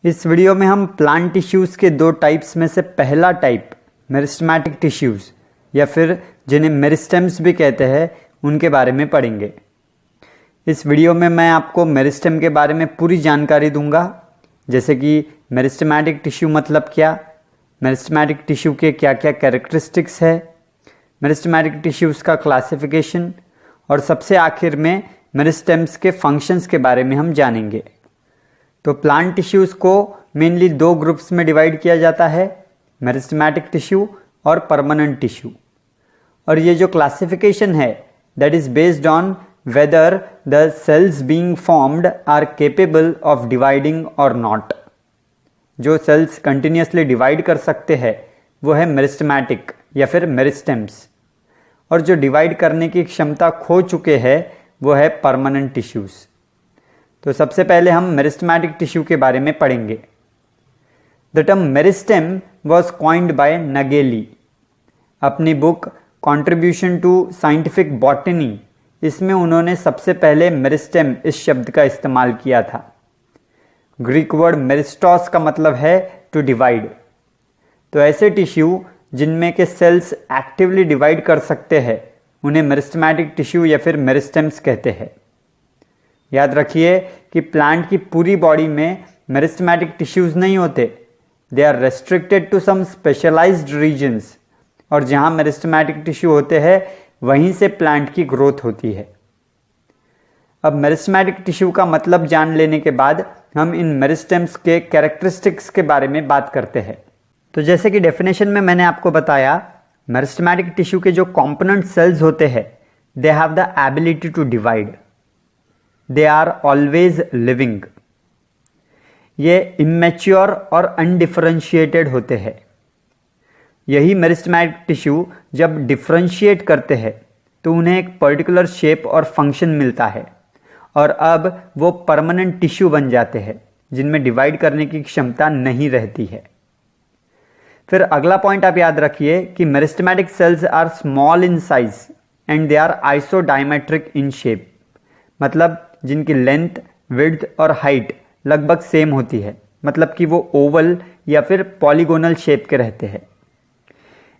इस वीडियो में हम प्लांट टिश्यूज़ के दो टाइप्स में से पहला टाइप मेरिस्टेमेटिक टिश्यूज़ या फिर जिन्हें मेरिस्टेम्स भी कहते हैं उनके बारे में पढ़ेंगे। इस वीडियो में मैं आपको मेरिस्टेम के बारे में पूरी जानकारी दूंगा, जैसे कि मेरिस्टेमेटिक टिश्यू मतलब क्या, मेरिस्टेमेटिक टिश्यू के क्या क्या कैरेक्टरिस्टिक्स है, मेरिस्टेमेटिक टिश्यूज़ का क्लासिफिकेशन और सबसे आखिर में मेरिस्टेम्स के फंक्शंस के बारे में हम जानेंगे। तो प्लांट टिश्यूज़ को मेनली दो ग्रुप्स में डिवाइड किया जाता है, मेरिस्टेमेटिक टिश्यू और परमानेंट टिश्यू। और ये जो क्लासिफिकेशन है that is based on whether the cells being formed are capable of dividing और नॉट। जो सेल्स कंटिन्यूसली डिवाइड कर सकते हैं वो है मेरिस्टेमेटिक या फिर मेरिस्टेम्स, और जो डिवाइड करने की क्षमता खो चुके हैं वो है परमानेंट टिश्यूज़। तो सबसे पहले हम मेरिस्टेमेटिक टिश्यू के बारे में पढ़ेंगे। The term meristem was coined by Nageli अपनी book contribution to scientific botany, इसमें उन्होंने सबसे पहले मेरिस्टेम इस शब्द का इस्तेमाल किया था। ग्रीक वर्ड मेरिस्टोस का मतलब है टू डिवाइड। तो ऐसे टिश्यू जिनमें के सेल्स एक्टिवली डिवाइड कर सकते हैं उन्हें मेरिस्टेमेटिक टिश्यू या फिर मेरिस्टेम्स कहते हैं। याद रखिए कि प्लांट की पूरी बॉडी में मेरिस्टेमेटिक टिश्यूज नहीं होते, they are restricted to some specialised regions, और जहां मेरिस्टेमेटिक टिश्यू होते हैं वहीं से प्लांट की ग्रोथ होती है। अब मेरिस्टेमेटिक टिश्यू का मतलब जान लेने के बाद हम इन मेरिस्टेम्स के कैरेक्टरिस्टिक्स के बारे में बात करते हैं। तो जैसे कि डेफिनेशन में मैंने आपको बताया, मेरिस्टेमेटिक टिश्यू के जो कॉम्पोनेंट सेल्स होते हैं they have the ability to divide, they are always living. ये इमेच्योर और अनडिफरेंशिएटेड होते हैं। यही मेरिस्टेमेटिक टिश्यू जब डिफरेंशिएट करते हैं तो उन्हें एक पर्टिकुलर शेप और फंक्शन मिलता है, और अब वो परमानेंट टिश्यू बन जाते हैं जिनमें डिवाइड करने की क्षमता नहीं रहती है। फिर अगला पॉइंट आप याद रखिए कि meristematic cells are small in size and they are isodiametric in shape, मतलब जिनकी लेंथ, विड्थ और हाइट लगभग सेम होती है, मतलब कि वो ओवल या फिर पॉलीगोनल शेप के रहते हैं।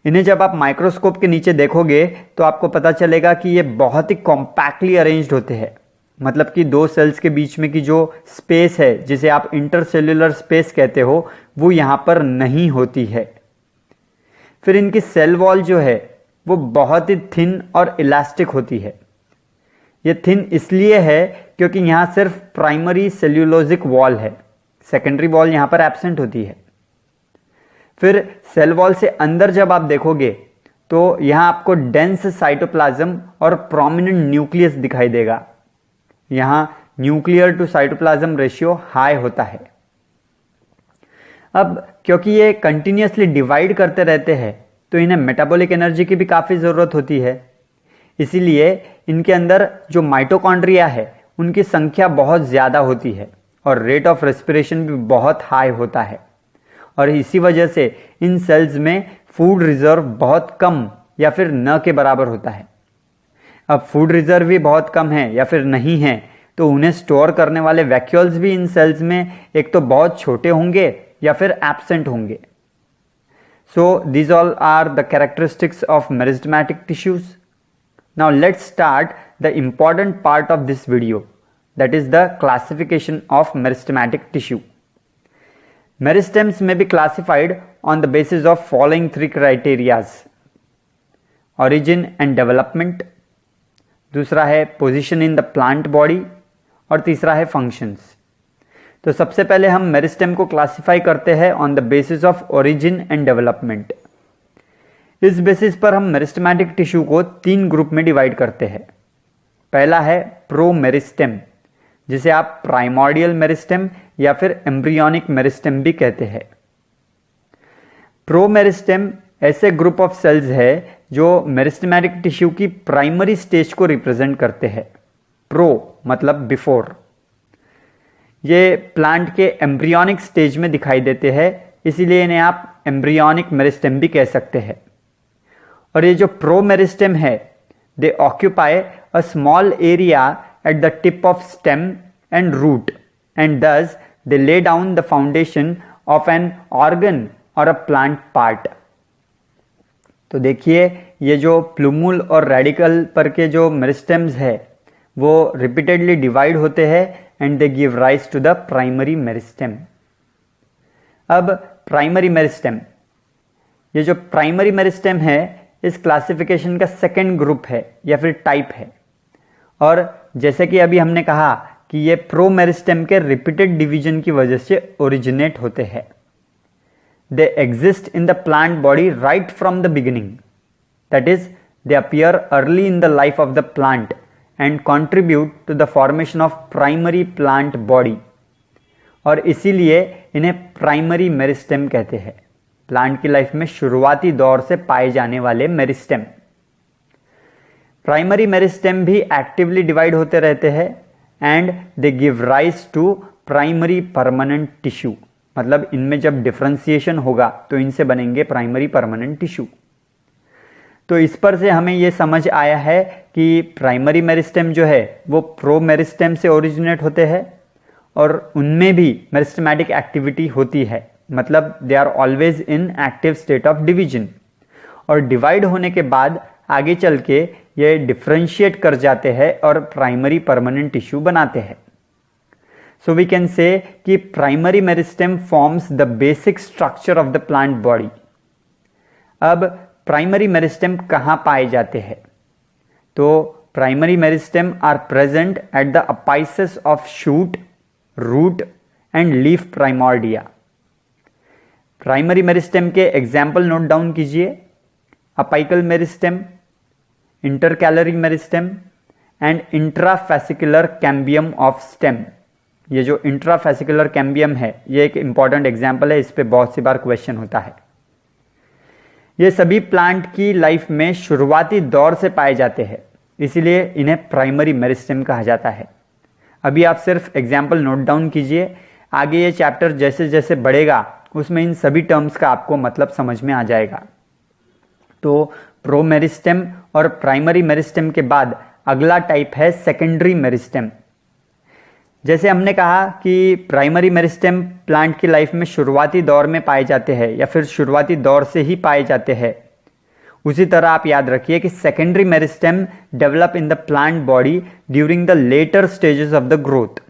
इन्हें जब आप माइक्रोस्कोप के नीचे देखोगे तो आपको पता चलेगा कि ये बहुत ही कॉम्पैक्टली अरेंज्ड होते हैं, मतलब कि दो सेल्स के बीच में की जो स्पेस है जिसे आप इंटरसेल्युलर स्पेस कहते हो वो यहाँ पर नहीं होती है। फिर इनकी सेल वॉल जो है वो बहुत ही थिन और इलास्टिक होती है। ये थिन इसलिए है क्योंकि यहाँ सिर्फ प्राइमरी सेल्यूलोजिक वॉल है, सेकेंडरी वॉल यहाँ पर एब्सेंट होती है। फिर सेल वॉल से अंदर जब आप देखोगे तो यहाँ आपको डेंस साइटोप्लाज्म और प्रोमिनेंट न्यूक्लियस दिखाई देगा। यहाँ nuclear to cytoplasm ratio high होता है। अब क्योंकि ये कंटिन्यूसली डिवाइड करते रहते हैं तो इन्हें मेटाबॉलिक एनर्जी की भी काफ़ी ज़रूरत होती है, इसीलिए इनके अंदर जो माइटोकॉन्ड्रिया है उनकी संख्या बहुत ज़्यादा होती है और रेट ऑफ रेस्पिरेशन भी बहुत हाई होता है, और इसी वजह से इन सेल्स में फूड रिजर्व बहुत कम या फिर न के बराबर होता है। अब फूड रिजर्व भी बहुत कम है या फिर नहीं है तो उन्हें स्टोर करने वाले वैक्यूल्स भी इन सेल्स में एक तो बहुत छोटे होंगे या फिर एब्सेंट होंगे। So these all are the characteristics of meristematic tissues. Now let's start the important part of this video, that is the classification of meristematic tissue. Meristems may be classified on the basis of following three criterias: origin and development, दूसरा है position in the plant body, और तीसरा है functions. तो सबसे पहले हम meristem को क्लासिफाई करते हैं on the basis of origin and development. इस बेसिस पर हम मेरिस्टेमेटिक टिश्यू को तीन ग्रुप में डिवाइड करते हैं। पहला है प्रोमेरिस्टेम, जिसे आप प्राइमोर्डियल मेरिस्टेम या फिर एम्ब्रियोनिक मेरिस्टेम भी कहते हैं। प्रोमेरिस्टेम ऐसे ग्रुप ऑफ सेल्स है जो मेरिस्टेमेटिक टिश्यू की प्राइमरी स्टेज को रिप्रेजेंट करते हैं। प्रो मतलब बिफोर। ये प्लांट के एम्ब्रियोनिक स्टेज में दिखाई देते हैं, इसीलिए इन्हें आप एम्ब्रियोनिक मेरिस्टेम भी कह सकते हैं। और ये जो प्रोमेरिस्टेम है दे occupy a small area at the tip of stem and root, and thus they lay down the foundation of an organ और अ प्लांट पार्ट। तो देखिए ये जो प्लूमुल और रेडिकल पर के जो मेरिस्टेम्स है वो रिपीटेडली डिवाइड होते हैं and they give rise to the primary meristem. अब प्राइमरी मेरिस्टेम, ये जो प्राइमरी मेरिस्टेम है इस क्लासिफिकेशन का सेकेंड ग्रुप है या फिर टाइप है। और जैसे कि अभी हमने कहा कि ये प्रो मेरिस्टेम के रिपीटेड डिवीजन की वजह से ओरिजिनेट होते हैं। They exist in the plant body right from the beginning, that is they appear early in the life of the plant and contribute to the formation of primary plant body. और इसीलिए इन्हें primary meristem कहते हैं, plant की life में शुरुआती दौर से पाए जाने वाले मेरिस्टेम। प्राइमरी मेरिस्टेम भी एक्टिवली डिवाइड होते रहते हैं and they give rise to primary permanent tissue. मतलब इनमें जब डिफरेंशिएशन होगा तो इनसे बनेंगे प्राइमरी परमानेंट टिश्यू। तो इस पर से हमें यह समझ आया है कि प्राइमरी मेरिस्टेम जो है वो प्रो मेरिस्टेम से ओरिजिनेट होते हैं और उनमें भी मेरिस्टेमेटिक एक्टिविटी होती है, मतलब they are always in active state of division. और डिवाइड होने के बाद आगे चल के ये डिफरेंशिएट कर जाते हैं और प्राइमरी परमानेंट टिश्यू बनाते हैं। सो वी कैन से कि primary meristem forms the basic structure of the plant body. अब प्राइमरी मेरिस्टेम कहां पाए जाते हैं? तो primary meristem are present at the apices of shoot, root and leaf primordia. Primary meristem के example note down कीजिए, apical meristem, intercalary meristem and intrafascicular cambium of stem. ये जो इंट्राफेसिकुलर कैम्बियम है ये एक इंपॉर्टेंट एग्जाम्पल है, इस पे बहुत सी बार क्वेश्चन होता है। ये सभी प्लांट की लाइफ में शुरुआती दौर से पाए जाते हैं, इसीलिए इन्हें प्राइमरी मेरिस्टेम कहा जाता है। अभी आप सिर्फ एग्जाम्पल नोट डाउन कीजिए, आगे ये चैप्टर जैसे जैसे बढ़ेगा उसमें इन सभी टर्म्स का आपको मतलब समझ में आ जाएगा। तो प्रो मेरिस्टेम और प्राइमरी मेरिस्टेम के बाद अगला टाइप है सेकेंडरी मेरिस्टेम। जैसे हमने कहा कि प्राइमरी मेरिस्टेम प्लांट की लाइफ में शुरुआती दौर में पाए जाते हैं या फिर शुरुआती दौर से ही पाए जाते हैं, उसी तरह आप याद रखिए कि secondary meristem develop in the plant body during the later stages of the growth,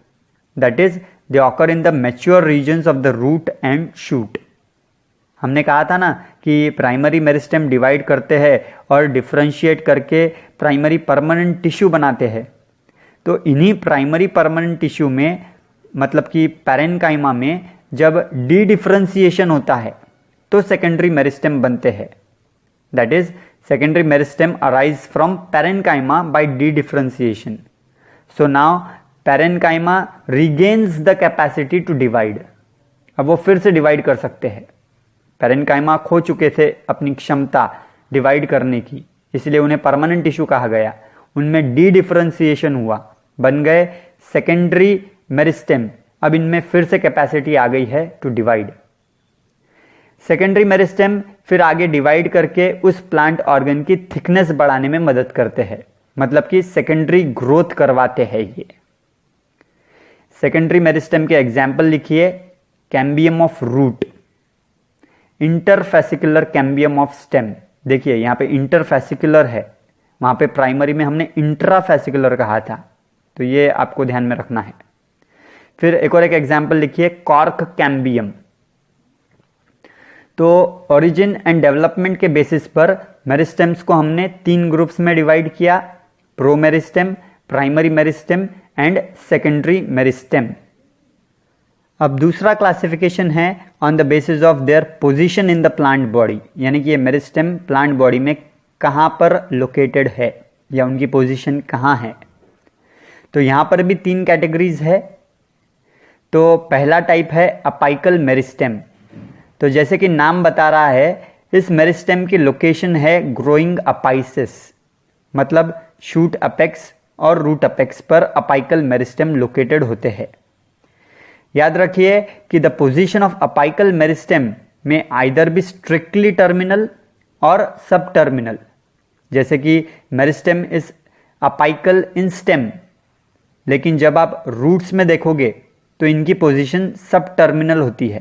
that is they occur in the mature regions of the root and shoot. हमने कहा था ना कि प्राइमरी मेरिस्टेम डिवाइड करते हैं और डिफरेंशिएट करके primary permanent tissue बनाते हैं। तो इन्हीं प्राइमरी परमानेंट टिश्यू में, मतलब कि पैरेन्काइमा में, जब डी डिफरेंशिएशन होता है तो सेकेंडरी मेरिस्टेम बनते हैं। That is secondary meristem arise from parenchyma by dedifferentiation. So now parenchyma regains the capacity to divide. अब वो फिर से डिवाइड कर सकते हैं। पैरेन्काइमा खो चुके थे अपनी क्षमता डिवाइड करने की, इसलिए उन्हें परमानेंट टिश्यू कहा गया। उनमें डी डिफरेंशिएशन हुआ, बन गए सेकेंडरी मेरिस्टेम। अब इनमें फिर से कैपेसिटी आ गई है टू डिवाइड। सेकेंडरी मेरिस्टेम फिर आगे डिवाइड करके उस प्लांट ऑर्गन की थिकनेस बढ़ाने में मदद करते हैं, मतलब कि सेकेंडरी ग्रोथ करवाते हैं। ये सेकेंडरी मेरिस्टेम के एग्जाम्पल लिखिए, cambium of root, interfascicular cambium of stem. देखिए यहां पे इंटरफेसिकुलर है, वहां पे प्राइमरी में हमने इंट्राफेसिकुलर कहा था, तो ये आपको ध्यान में रखना है। फिर एक और एक एग्जाम्पल लिखिए, कॉर्क कैम्बियम। तो ओरिजिन एंड डेवलपमेंट के बेसिस पर मेरिस्टेम्स को हमने 3 ग्रुप्स में डिवाइड किया, pro meristem, primary meristem and secondary meristem. अब दूसरा क्लासिफिकेशन है on the basis of their position in the plant body, यानी कि ये मेरिस्टेम प्लांट बॉडी में कहां पर लोकेटेड है या उनकी पोजीशन कहां है। तो यहां पर भी 3 कैटेगरीज है। तो पहला टाइप है अपाइकल मेरिस्टेम। तो जैसे कि नाम बता रहा है, इस मेरिस्टेम की लोकेशन है ग्रोइंग अपाइसिस, मतलब शूट अपेक्स और रूट अपेक्स पर अपाइकल मेरिस्टेम लोकेटेड होते हैं। याद रखिए कि the position of apical meristem में आइदर बी स्ट्रिक्टली टर्मिनल और सब टर्मिनल, जैसे कि meristem is apical in stem, लेकिन जब आप रूट्स में देखोगे तो तो इनकी पोजीशन सब टर्मिनल होती है,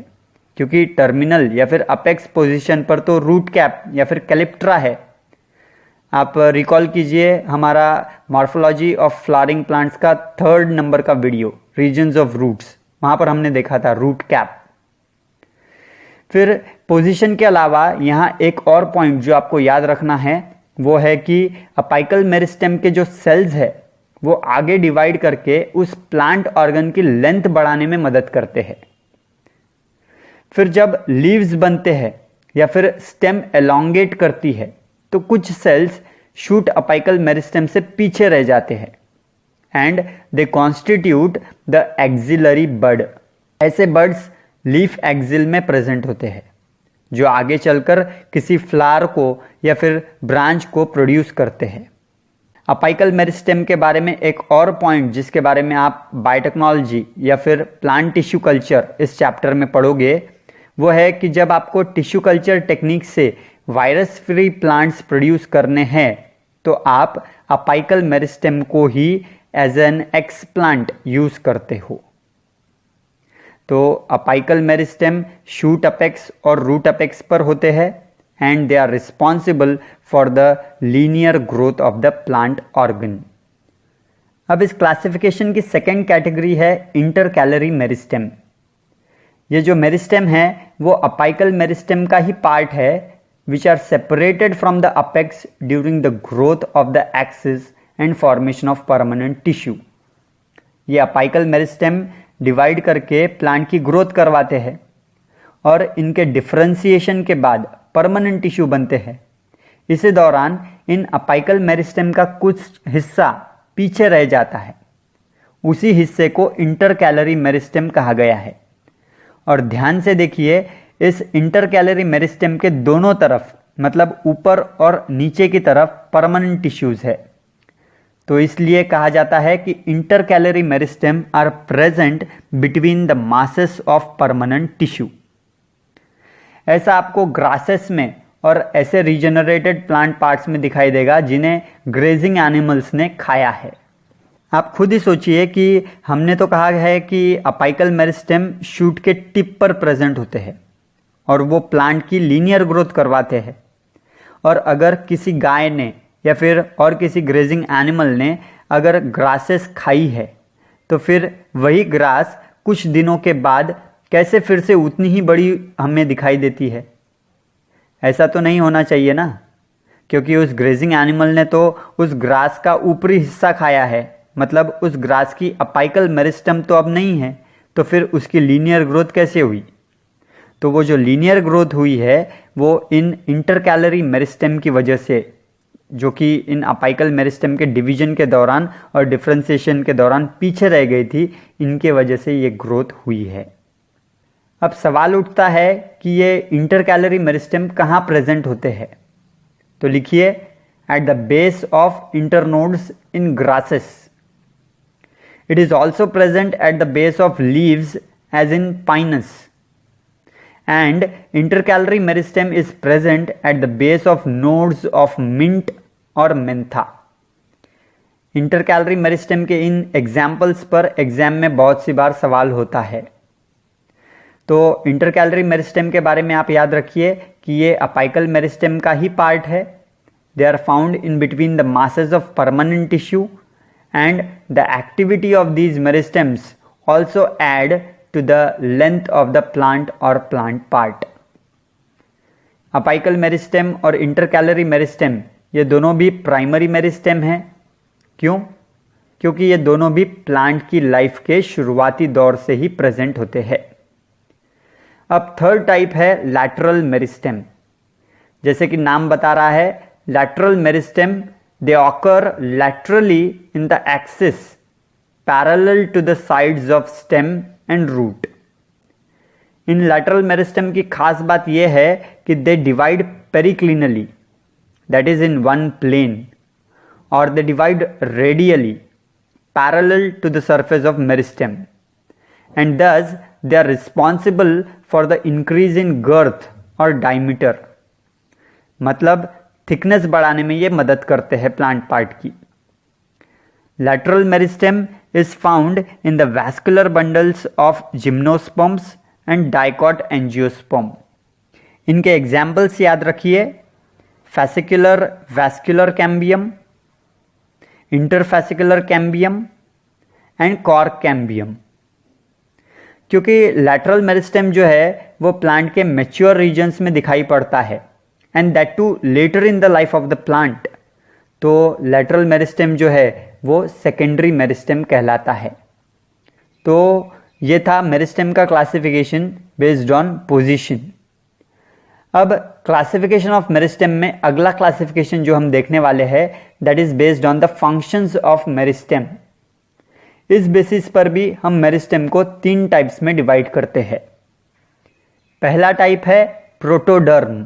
क्योंकि टर्मिनल या फिर अपेक्स पोजीशन पर तो रूट कैप या फिर कैलिप्ट्रा है। आप रिकॉल कीजिए हमारा मॉर्फोलॉजी ऑफ फ्लावरिंग प्लांट्स का 3rd नंबर का वीडियो, रीजन्स ऑफ रूट्स, वहां पर हमने देखा था रूट कैप। फिर पोजीशन के अलावा यहां एक और पॉइंट जो आपको याद रखना है वो है कि अपाइकल मेरिस्टेम के जो सेल्स है वो आगे डिवाइड करके उस प्लांट ऑर्गन की लेंथ बढ़ाने में मदद करते हैं। फिर जब लीव्स बनते हैं या फिर स्टेम एलोंगेट करती है तो कुछ सेल्स शूट अपाइकल मेरिस्टेम से पीछे रह जाते हैं and they constitute the axillary bud. ऐसे बड्स लीफ एक्सिल में प्रेजेंट होते हैं जो आगे चलकर किसी फ्लावर को या फिर ब्रांच को प्रोड्यूस करते हैं। अपाइकल मेरिस्टेम के बारे में एक और पॉइंट जिसके बारे में आप बायोटेक्नोलॉजी या फिर प्लांट टिश्यू कल्चर इस चैप्टर में पढ़ोगे वो है कि जब आपको टिश्यू कल्चर टेक्निक से वायरस फ्री प्लांट्स प्रोड्यूस करने हैं तो आप अपाइकल मेरिस्टेम को ही एज एन एक्सप्लांट यूज करते हो। तो अपाइकल मेरिस्टेम शूट अपेक्स और रूट अपेक्स पर होते हैं and they are responsible for the linear growth of the plant organ. अब इस क्लासिफिकेशन की सेकेंड कैटेगरी है इंटरकैलरी मेरिस्टेम। ये जो मेरिस्टेम है वो अपाइकल मेरिस्टेम का ही पार्ट है which are separated from the apex during the growth of the axis and formation of permanent tissue. ये अपाइकल मेरिस्टेम डिवाइड करके प्लांट की ग्रोथ करवाते हैं और इनके डिफरेंशिएशन के बाद परमानेंट टिश्यू बनते हैं। इसी दौरान इन अपाइकल मेरिस्टेम का कुछ हिस्सा पीछे रह जाता है, उसी हिस्से को इंटरकैलरी मेरिस्टेम कहा गया है। और ध्यान से देखिए इस इंटरकैलरी मेरिस्टेम के दोनों तरफ मतलब ऊपर और नीचे की तरफ परमानेंट टिश्यूज है, तो इसलिए कहा जाता है कि intercalary meristem are present between the masses of permanent tissue. ऐसा आपको ग्रासेस में और ऐसे रीजनरेटेड प्लांट पार्ट्स में दिखाई देगा जिन्हें ग्रेजिंग एनिमल्स ने खाया है। आप खुद ही सोचिए कि हमने तो कहा है कि अपाइकल मेरिस्टेम शूट के टिप पर प्रेजेंट होते हैं और वो प्लांट की लीनियर ग्रोथ करवाते हैं, और अगर किसी गाय ने या फिर और किसी ग्रेजिंग एनिमल ने अगर ग्रासेस खाई है तो फिर वही ग्रास कुछ दिनों के बाद कैसे फिर से उतनी ही बड़ी हमें दिखाई देती है? ऐसा तो नहीं होना चाहिए ना, क्योंकि उस ग्रेजिंग एनिमल ने तो उस ग्रास का ऊपरी हिस्सा खाया है, मतलब उस ग्रास की अपाइकल मेरिस्टेम तो अब नहीं है, तो फिर उसकी लीनियर ग्रोथ कैसे हुई? तो वो जो लीनियर ग्रोथ हुई है वो इन इंटरकैलरी मेरिस्टेम की वजह से, जो कि इन अपाइकल मेरिस्टेम के डिवीजन के दौरान और डिफरेंशिएशन के दौरान पीछे रह गई थी, इनके वजह से ये ग्रोथ हुई है। अब सवाल उठता है कि ये इंटरकैलरी मेरिस्टेम कहाँ प्रेजेंट होते हैं? तो लिखिए at the base of internodes in grasses. It is also present at the base of leaves as in Pinus, and intercalary meristem is present at the base of nodes of mint और mentha। Intercalary meristem के इन examples पर exam में बहुत सी बार सवाल होता है। तो intercalary meristem के बारे में आप याद रखिए कि ये अपाइकल मेरिस्टेम का ही पार्ट है। They are found in between the masses of permanent tissue and the activity of these meristems also add to the length of the plant or plant part। Apical meristem और intercalary meristem ये दोनों भी primary meristem हैं। क्यों? क्योंकि ये दोनों भी प्लांट की लाइफ के शुरुआती दौर से ही प्रेजेंट होते हैं। अब थर्ड टाइप है लैटरल मेरिस्टेम। जैसे कि नाम बता रहा है, lateral meristem they occur laterally in the axis parallel to the sides of stem and root. इन लैटरल मेरिस्टेम की खास बात यह है कि they divide periclinally, that is in one plane, और they divide radially parallel to the surface of meristem, and thus they are responsible for the increase in girth और diameter, मतलब थिकनेस बढ़ाने में ये मदद करते हैं प्लांट पार्ट की। Lateral meristem is found in the vascular bundles of gymnosperms and dicot angiosperm. इनके एग्जाम्पल्स याद रखिए, fascicular vascular cambium, interfascicular cambium and cork cambium. क्योंकि लैटरल मेरिस्टेम जो है वो प्लांट के मैच्योर रीजन्स में दिखाई पड़ता है and that too later in the life of the plant, तो लैटरल मेरिस्टेम जो है वो सेकेंडरी मेरिस्टेम कहलाता है। तो ये था मेरिस्टेम का क्लासिफिकेशन बेस्ड ऑन पोजीशन। अब क्लासिफिकेशन ऑफ मेरिस्टेम में अगला क्लासिफिकेशन जो हम देखने वाले हैं that is based on the functions of meristem. इस बेसिस पर भी हम मेरिस्टेम को 3 टाइप्स में डिवाइड करते हैं। पहला टाइप है प्रोटोडर्म।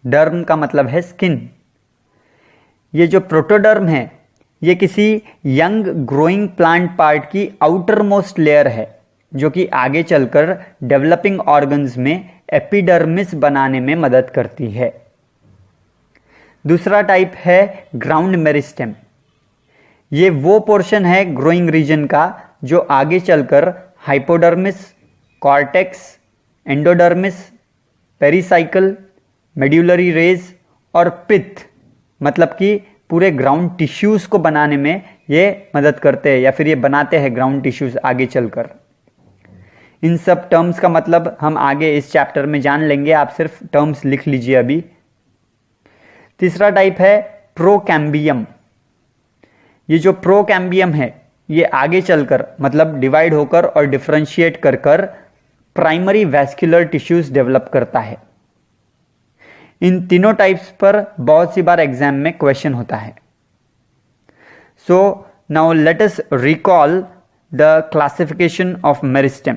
डर्म का मतलब है स्किन। ये जो प्रोटोडर्म है ये किसी यंग ग्रोइंग प्लांट पार्ट की आउटर मोस्ट लेयर है जो कि आगे चलकर डेवलपिंग ऑर्गन्स में एपिडर्मिस बनाने में मदद करती है। दूसरा टाइप है ग्राउंड मेरिस्टेम। ये वो पोर्शन है ग्रोइंग रीजन का जो आगे चलकर hypodermis, cortex, endodermis, pericycle, medullary rays और पिथ मतलब कि पूरे ग्राउंड टिश्यूज को बनाने में ये मदद करते हैं या फिर ये बनाते हैं ग्राउंड टिश्यूज आगे चलकर। इन सब टर्म्स का मतलब हम आगे इस चैप्टर में जान लेंगे, आप सिर्फ टर्म्स लिख लीजिए अभी। तीसरा टाइप है प्रोकैम्बियम। ये जो प्रोकैम्बियम है ये आगे चलकर मतलब डिवाइड होकर और डिफरेंशिएट कर कर प्राइमरी वैस्कुलर टिश्यूज डेवलप करता है। इन तीनों टाइप्स पर बहुत सी बार एग्जाम में क्वेश्चन होता है। So now let us recall the classification of meristem.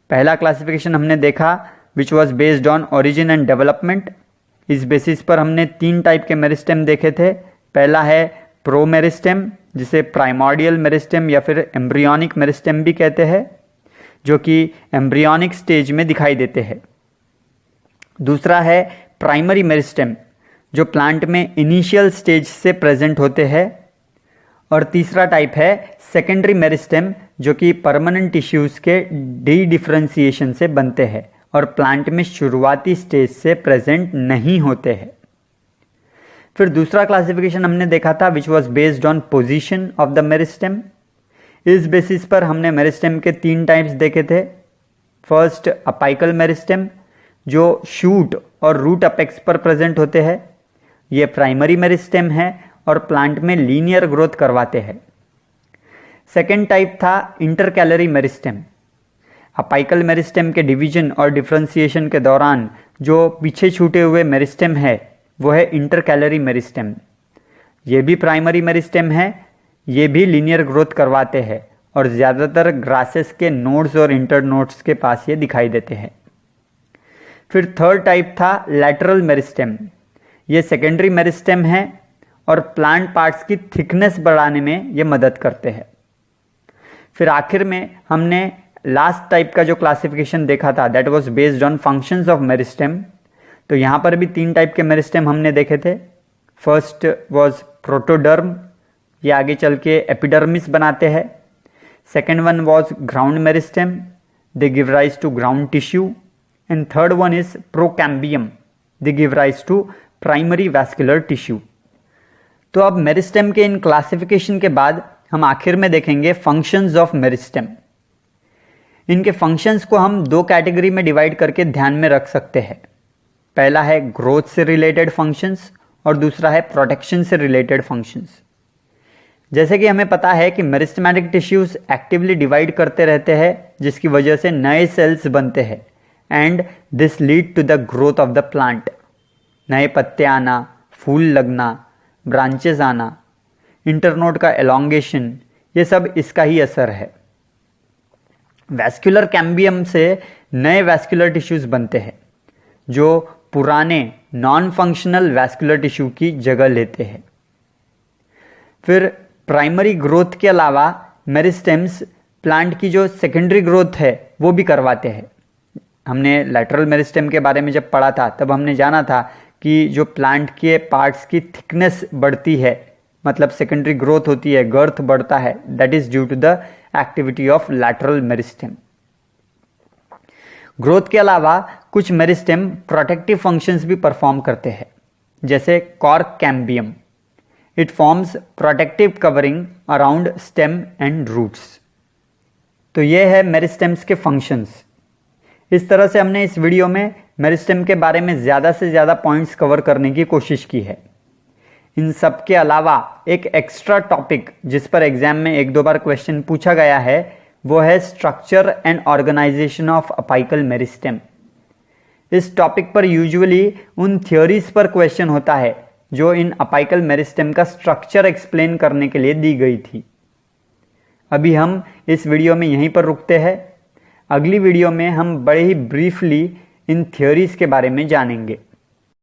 पहला क्लासिफिकेशन हमने देखा which was based on origin and development. इस बेसिस पर हमने 3 टाइप के मेरिस्टेम देखे थे। पहला है प्रो मेरिस्टेम जिसे प्राइमॉर्डियल मेरिस्टेम या फिर एम्ब्रियोनिक मेरिस्टेम भी कहते हैं, जो कि एम्ब्रियोनिक स्टेज में दिखाई देते हैं। दूसरा है प्राइमरी मेरिस्टेम जो प्लांट में इनिशियल स्टेज से प्रेजेंट होते हैं। और तीसरा टाइप है सेकेंडरी मेरिस्टेम जो कि परमानेंट टिश्यूज के डी डिफरेंशिएशन से बनते हैं और प्लांट में शुरुआती स्टेज से प्रेजेंट नहीं होते हैं। फिर दूसरा क्लासिफिकेशन हमने देखा था which was based on position of the meristem. इस बेसिस पर हमने मेरिस्टेम के 3 टाइप्स देखे थे। फर्स्ट अपाइकल मेरिस्टेम जो शूट और रूट अपेक्स पर प्रेजेंट होते हैं, ये प्राइमरी मेरिस्टेम है और प्लांट में लीनियर ग्रोथ करवाते हैं। सेकेंड टाइप था इंटरकैलरी मेरिस्टेम। अपाइकल मेरिस्टेम के डिवीजन और डिफरेंशिएशन के दौरान जो पीछे छूटे हुए मेरिस्टेम है वो है इंटरकैलरी मेरिस्टेम। ये भी प्राइमरी मेरिस्टेम है, ये भी लीनियर ग्रोथ करवाते हैं और ज़्यादातर ग्रासेस के नोड्स और इंटरनोड्स के पास ये दिखाई देते हैं। फिर थर्ड टाइप था लैटरल मेरिस्टेम। ये सेकेंडरी मेरिस्टेम है और प्लांट पार्ट्स की थिकनेस बढ़ाने में ये मदद करते हैं। फिर आखिर में हमने लास्ट टाइप का जो क्लासिफिकेशन देखा था that was based on functions of meristem. तो यहाँ पर भी 3 टाइप के मेरिस्टेम हमने देखे थे। फर्स्ट वाज प्रोटोडर्म, ये आगे चल के एपिडर्मिस बनाते हैं। Second one was ground meristem, they give rise to ground tissue. And third one is procambium, they give rise to primary vascular tissue. तो अब मेरिस्टेम के इन क्लासिफिकेशन के बाद हम आखिर में देखेंगे फंक्शंस ऑफ मेरिस्टेम। इनके फंक्शंस को हम 2 कैटेगरी में डिवाइड करके ध्यान में रख सकते हैं। पहला है ग्रोथ से रिलेटेड फंक्शंस और दूसरा है प्रोटेक्शन से रिलेटेड फंक्शंस। जैसे कि हमें पता है कि मेरिस्टेमेटिक टिश्यूज एक्टिवली डिवाइड करते रहते हैं जिसकी वजह से नए सेल्स बनते हैं and this lead to the growth of the plant. नए पत्ते आना, फूल लगना, ब्रांचेस आना, इंटरनोड का एलोंगेशन, ये सब इसका ही असर है। वैस्कुलर कैम्बियम से नए वैस्कुलर टिश्यूज बनते हैं जो पुराने नॉन फंक्शनल वैस्कुलर टिश्यू की जगह लेते हैं। फिर प्राइमरी ग्रोथ के अलावा मेरिस्टेम्स प्लांट की जो सेकेंडरी ग्रोथ है वो भी करवाते हैं। हमने लैटरल मेरिस्टेम के बारे में जब पढ़ा था तब हमने जाना था कि जो प्लांट के पार्ट्स की थिकनेस बढ़ती है मतलब सेकेंडरी ग्रोथ होती है, गर्थ बढ़ता है, that is due to the activity of lateral meristem. Growth के अलावा कुछ मेरिस्टेम प्रोटेक्टिव फंक्शंस भी परफॉर्म करते हैं, जैसे cork cambium. It forms protective covering around stem and roots. तो ये है मेरिस्टेम्स के फंक्शंस। इस तरह से हमने इस वीडियो में मेरिस्टेम के बारे में ज़्यादा से ज़्यादा पॉइंट्स कवर करने की कोशिश की है। इन सब के अलावा एक एक्स्ट्रा टॉपिक जिस पर एग्जाम में 1-2 बार क्वेश्चन पूछा गया है वो है structure and organisation of apical meristem. इस टॉपिक पर यूजुअली उन थ्योरीज पर क्वेश्चन होता है जो इन अपाइकल मेरिस्टेम का स्ट्रक्चर एक्सप्लेन करने के लिए दी गई थी। अभी हम इस वीडियो में यहीं पर रुकते हैं। अगली वीडियो में हम बड़े ही ब्रीफली इन थ्योरीज के बारे में जानेंगे।